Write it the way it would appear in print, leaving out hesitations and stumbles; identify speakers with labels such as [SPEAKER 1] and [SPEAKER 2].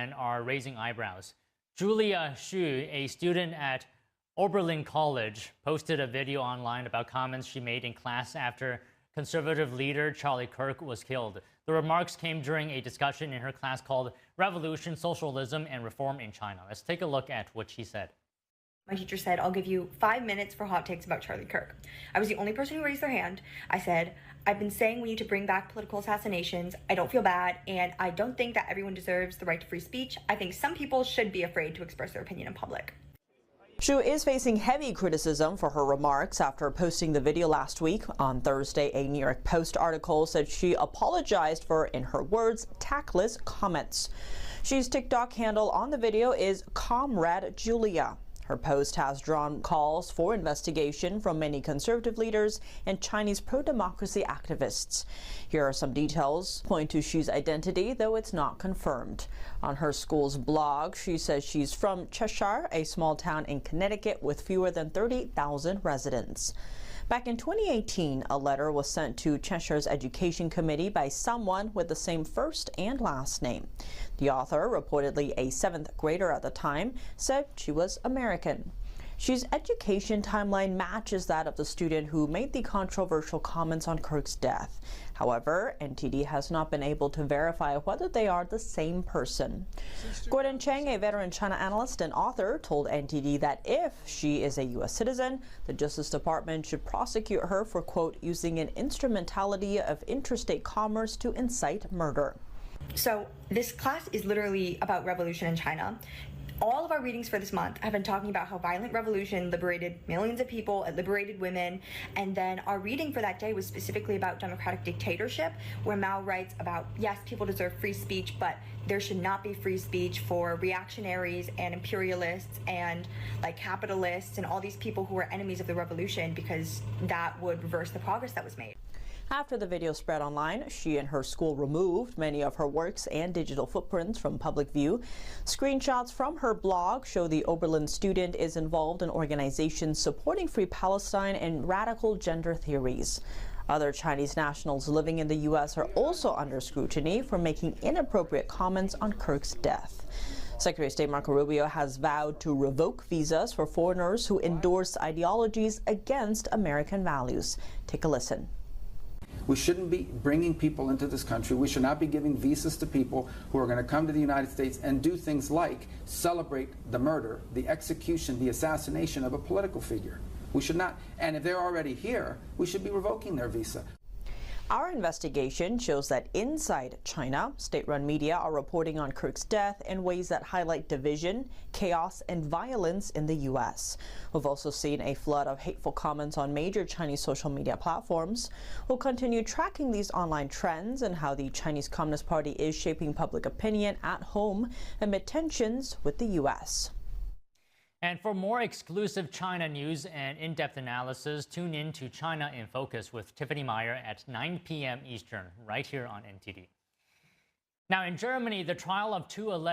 [SPEAKER 1] and are raising eyebrows. Julia Xu, a student at Oberlin College, posted a video online about comments she made in class after conservative leader Charlie Kirk was killed. The remarks came during a discussion in her class called Revolution, Socialism, and Reform in China. Let's take a look at what she said.
[SPEAKER 2] My teacher said, I'll give you 5 minutes for hot takes about Charlie Kirk. I was the only person who raised their hand. I said, I've been saying we need to bring back political assassinations. I don't feel bad, and I don't think that everyone deserves the right to free speech. I think some people should be afraid to express their opinion in public.
[SPEAKER 3] Xu is facing heavy criticism for her remarks after posting the video last week. On Thursday, a New York Post article said she apologized for, in her words, tactless comments. Xu's TikTok handle on the video is Comrade Julia. Her post has drawn calls for investigation from many conservative leaders and Chinese pro-democracy activists. Here are some details point to Xu's identity, though it's not confirmed. On her school's blog, she says she's from Cheshire, a small town in Connecticut with fewer than 30,000 residents. Back in 2018, a letter was sent to Cheshire's Education Committee by someone with the same first and last name. The author, reportedly a 7th grader at the time, said she was American. Xu's education timeline matches that of the student who made the controversial comments on Kirk's death. However, NTD has not been able to verify whether they are the same person. Gordon Chang, a veteran China analyst and author, told NTD that if she is a U.S. citizen, the Justice Department should prosecute her for, quote, using an instrumentality of interstate commerce to incite murder.
[SPEAKER 2] So this class is literally about revolution in China. All of our readings for this month have been talking about how violent revolution liberated millions of people, it liberated women, and then our reading for that day was specifically about democratic dictatorship, where Mao writes about, yes, people deserve free speech, but there should not be free speech for reactionaries and imperialists and like capitalists and all these people who are enemies of the revolution, because that would reverse the progress that was made.
[SPEAKER 3] After the video spread online, she and her school removed many of her works and digital footprints from public view. Screenshots from her blog show the Oberlin student is involved in organizations supporting Free Palestine and radical gender theories. Other Chinese nationals living in the U.S. are also under scrutiny for making inappropriate comments on Kirk's death. Secretary of State Marco Rubio has vowed to revoke visas for foreigners who endorse ideologies against American values. Take a listen.
[SPEAKER 4] We shouldn't be bringing people into this country. We should not be giving visas to people who are going to come to the United States and do things like celebrate the murder, the execution, the assassination of a political figure. We should not, and if they're already here, we should be revoking their visa.
[SPEAKER 3] Our investigation shows that inside China, state-run media are reporting on Kirk's death in ways that highlight division, chaos, and violence in the U.S. We've also seen a flood of hateful comments on major Chinese social media platforms. We'll continue tracking these online trends and how the Chinese Communist Party is shaping public opinion at home amid tensions with the U.S.
[SPEAKER 1] And for more exclusive China news and in-depth analysis, tune in to China in Focus with Tiffany Meyer at 9 p.m. Eastern, right here on NTD. Now, in Germany, the trial of two alleged